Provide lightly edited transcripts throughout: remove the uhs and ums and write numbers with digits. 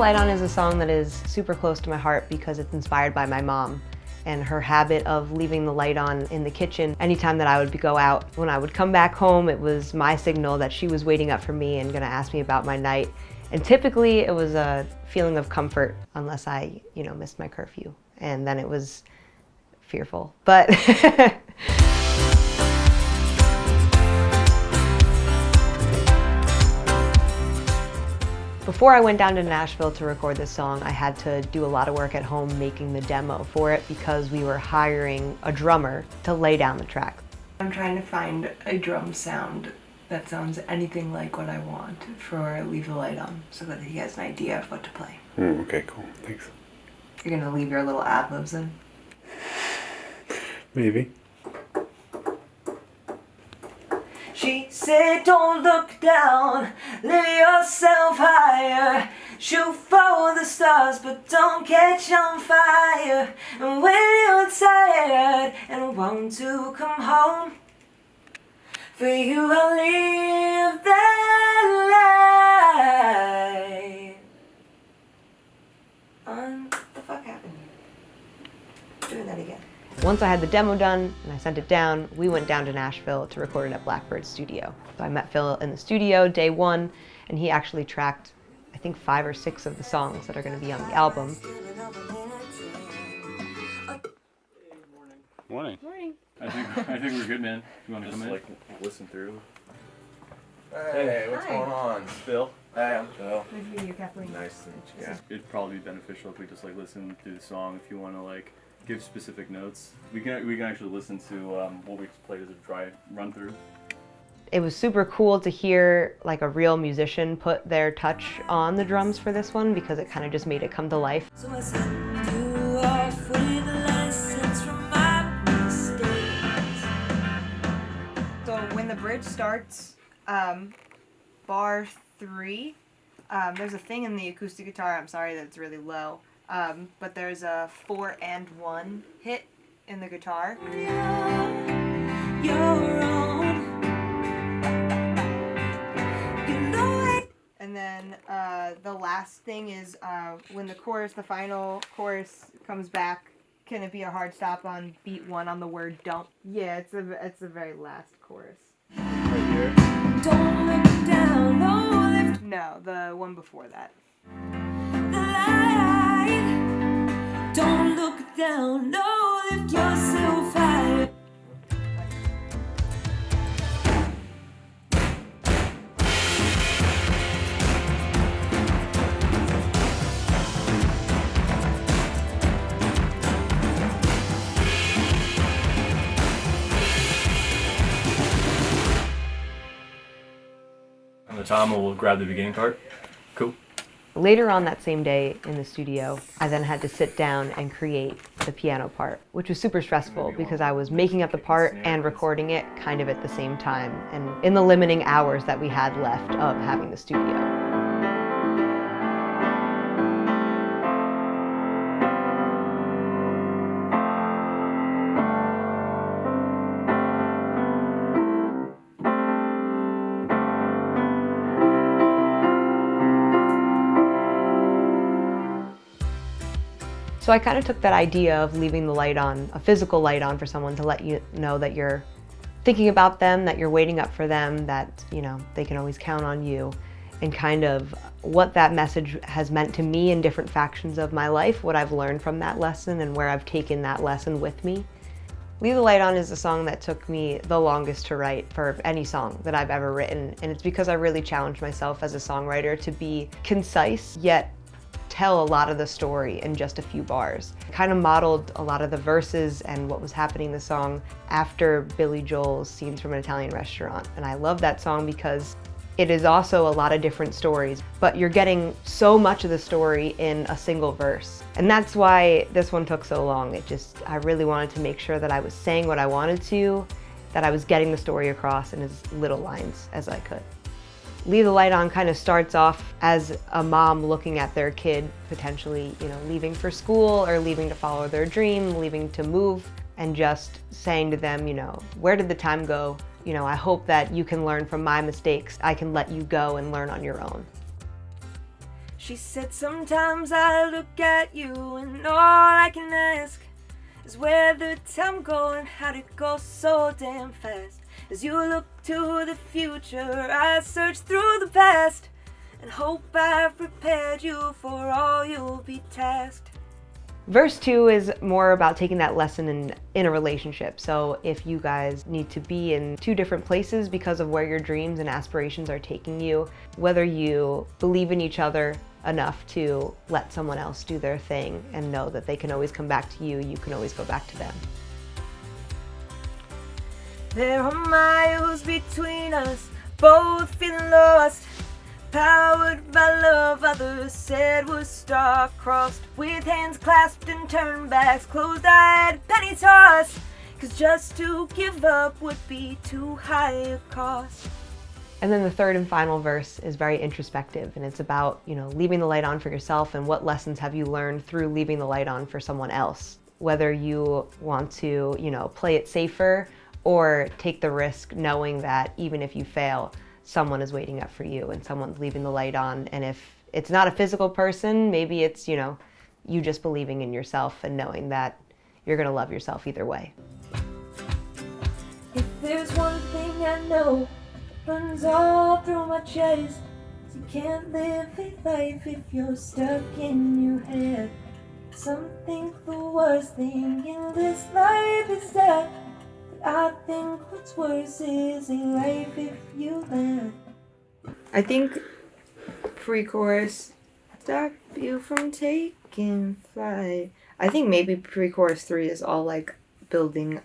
Light On is a song that is super close to my heart because it's inspired by my mom and her habit of leaving the light on in the kitchen anytime that I would go out. When I would come back home, it was my signal that she was waiting up for me and gonna ask me about my night. And typically it was a feeling of comfort unless I, missed my curfew. And then it was fearful, but before I went down to Nashville to record this song, I had to do a lot of work at home making the demo for it because we were hiring a drummer to lay down the track. I'm trying to find a drum sound that sounds anything like what I want for Leave the Light On so that he has an idea of what to play. Okay, cool. Thanks. You're gonna leave your little ad-libs in? Maybe. She said, don't look down, lift yourself higher. Shoot for the stars, but don't catch on fire. And when you're tired and want to come home, for you I'll live that life. What the fuck happened here? Doing that again. Once I had the demo done and I sent it down, we went down to Nashville to record it at Blackbird's studio. So I met Phil in the studio day one, and he actually tracked, I think, 5 or 6 of the songs that are going to be on the album. Morning. Morning. I think we're good, man. You want to come in? Just listen through. Hey, what's Hi. going on? Phil? Hey, I'm Phil. Nice to meet you, Kathleen. Nice to meet you. Yeah. It'd probably be beneficial if we just listen through the song. If you want to give specific notes, we can actually listen to what we played as a dry run through. It was super cool to hear a real musician put their touch on the drums for this one because it kind of just made it come to life. So I send you off with lessons from my mistakes. So when the bridge starts, bar 3, there's a thing in the acoustic guitar, I'm sorry that it's really low, but there's a 4 and 1 hit in the guitar. You're on. And then the last thing is when the final chorus comes back, can it be a hard stop on beat 1 on the word don't? Yeah, it's the very last chorus. Right here. Don't look down, no lift No, the one before that. the light. Don't look down, no lift yourself high. On the tom, we'll grab the beginning part. Cool. Later on that same day in the studio, I then had to sit down and create the piano part, which was super stressful because I was making up the part and recording it kind of at the same time and in the limiting hours that we had left of having the studio. So I kind of took that idea of leaving the light on, a physical light on for someone to let you know that you're thinking about them, that you're waiting up for them, that, they can always count on you, and kind of what that message has meant to me in different factions of my life, what I've learned from that lesson and where I've taken that lesson with me. Leave the Light On is a song that took me the longest to write for any song that I've ever written, and it's because I really challenged myself as a songwriter to be concise, yet tell a lot of the story in just a few bars. I kind of modeled a lot of the verses and what was happening in the song after Billy Joel's Scenes from an Italian Restaurant. And I love that song because it is also a lot of different stories, but you're getting so much of the story in a single verse. And that's why this one took so long. I really wanted to make sure that I was saying what I wanted to, that I was getting the story across in as little lines as I could. Leave the Light On kind of starts off as a mom looking at their kid potentially, leaving for school or leaving to follow their dream, leaving to move, and just saying to them, where did the time go? I hope that you can learn from my mistakes. I can let you go and learn on your own. She said, sometimes I look at you and all I can ask is where the time going, how'd it go so damn fast? As you look to the future, I search through the past and hope I've prepared you for all you'll be tasked. Verse 2 is more about taking that lesson in a relationship. So if you guys need to be in two different places because of where your dreams and aspirations are taking you, whether you believe in each other enough to let someone else do their thing and know that they can always come back to you, you can always go back to them. There are miles between us, both feeling lost. Powered by love, others said was star-crossed. With hands clasped and turned backs, closed-eyed, penny tossed. 'Cause just to give up would be too high a cost. And then the third and final verse is very introspective, and it's about, leaving the light on for yourself and what lessons have you learned through leaving the light on for someone else. Whether you want to, play it safer or take the risk knowing that even if you fail, someone is waiting up for you and someone's leaving the light on. And if it's not a physical person, maybe it's, you just believing in yourself and knowing that you're gonna love yourself either way. If there's one thing I know runs all through my chest, you can't live a life if you're stuck in your head. Some think the worst thing in this life is death. I think what's worse is a life if you live. I think pre-chorus, stop you from taking flight. I think maybe pre-chorus 3 is all like building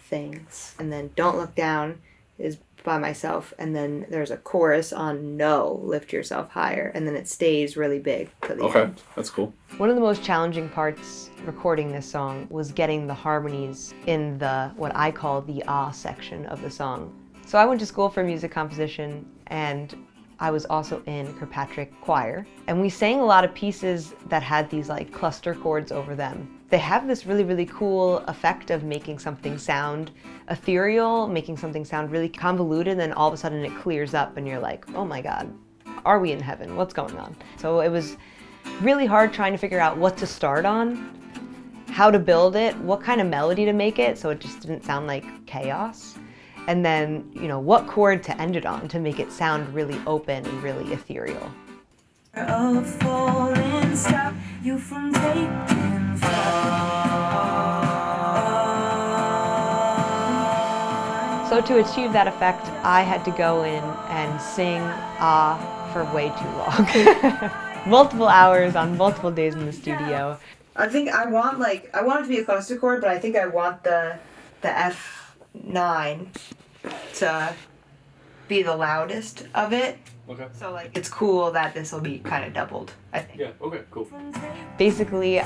things. And then Don't Look Down is by myself. And then there's a chorus on No, Lift Yourself Higher. And then it stays really big to the end. That's cool. One of the most challenging parts recording this song was getting the harmonies in what I call the section of the song. So I went to school for music composition, and I was also in Kirkpatrick choir. And we sang a lot of pieces that had these like cluster chords over them. They have this really, really cool effect of making something sound ethereal, making something sound really convoluted, and then all of a sudden it clears up and you're like, oh my God, are we in heaven? What's going on? So it was really hard trying to figure out what to start on, how to build it, what kind of melody to make it so it just didn't sound like chaos. And then, what chord to end it on to make it sound really open and really ethereal. A falling stop you from taking flight. So to achieve that effect, I had to go in and sing for way too long. Multiple hours on multiple days in the studio. I think I want it to be a cluster chord, but I think I want the F9 to be the loudest of it. Okay. So it's cool that this will be kind of doubled, I think. Yeah, okay, cool. Basically,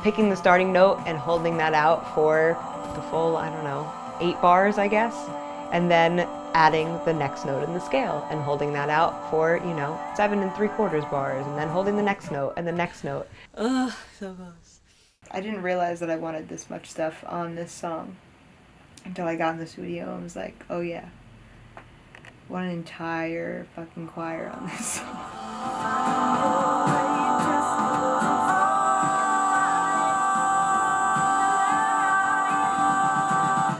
picking the starting note and holding that out for the full, 8 bars, I guess. And then adding the next note in the scale and holding that out for, 7 3/4 bars, and then holding the next note and the next note. Ugh, so close. I didn't realize that I wanted this much stuff on this song until I got in the studio and was like, oh yeah, what an entire fucking choir on this song.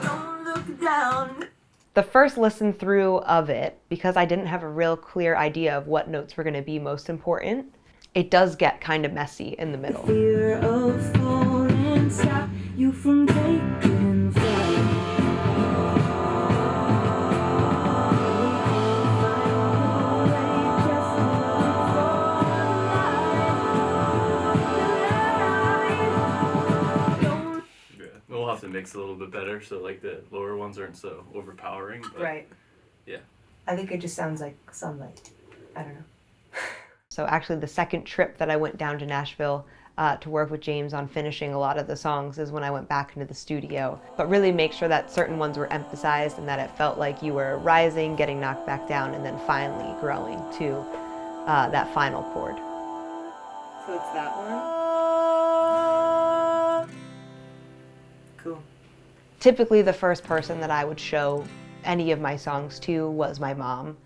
Don't look down. The first listen through of it, because I didn't have a real clear idea of what notes were going to be most important, it does get kind of messy in the middle. Fear of falling stop you from taking flight. Yeah, we'll have to mix a little bit better so like the lower ones aren't so overpowering. But Right. Yeah. I think it just sounds like sunlight. I don't know. So actually the second trip that I went down to Nashville to work with James on finishing a lot of the songs is when I went back into the studio. But really make sure that certain ones were emphasized and that it felt like you were rising, getting knocked back down, and then finally growing to that final chord. So it's that one? Cool. Typically the first person that I would show any of my songs to was my mom.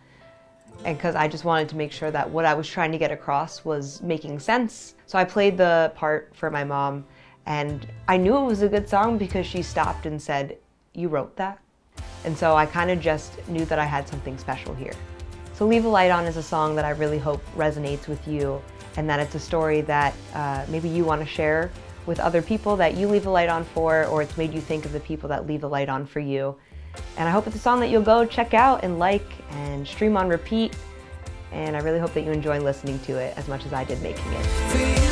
and because I just wanted to make sure that what I was trying to get across was making sense. So I played the part for my mom, and I knew it was a good song because she stopped and said, "You wrote that?" And so I kind of just knew that I had something special here. So Leave a Light On is a song that I really hope resonates with you, and that it's a story that maybe you want to share with other people that you leave a light on for, or it's made you think of the people that leave a light on for you. And I hope it's a song that you'll go check out and like and stream on repeat. And I really hope that you enjoy listening to it as much as I did making it.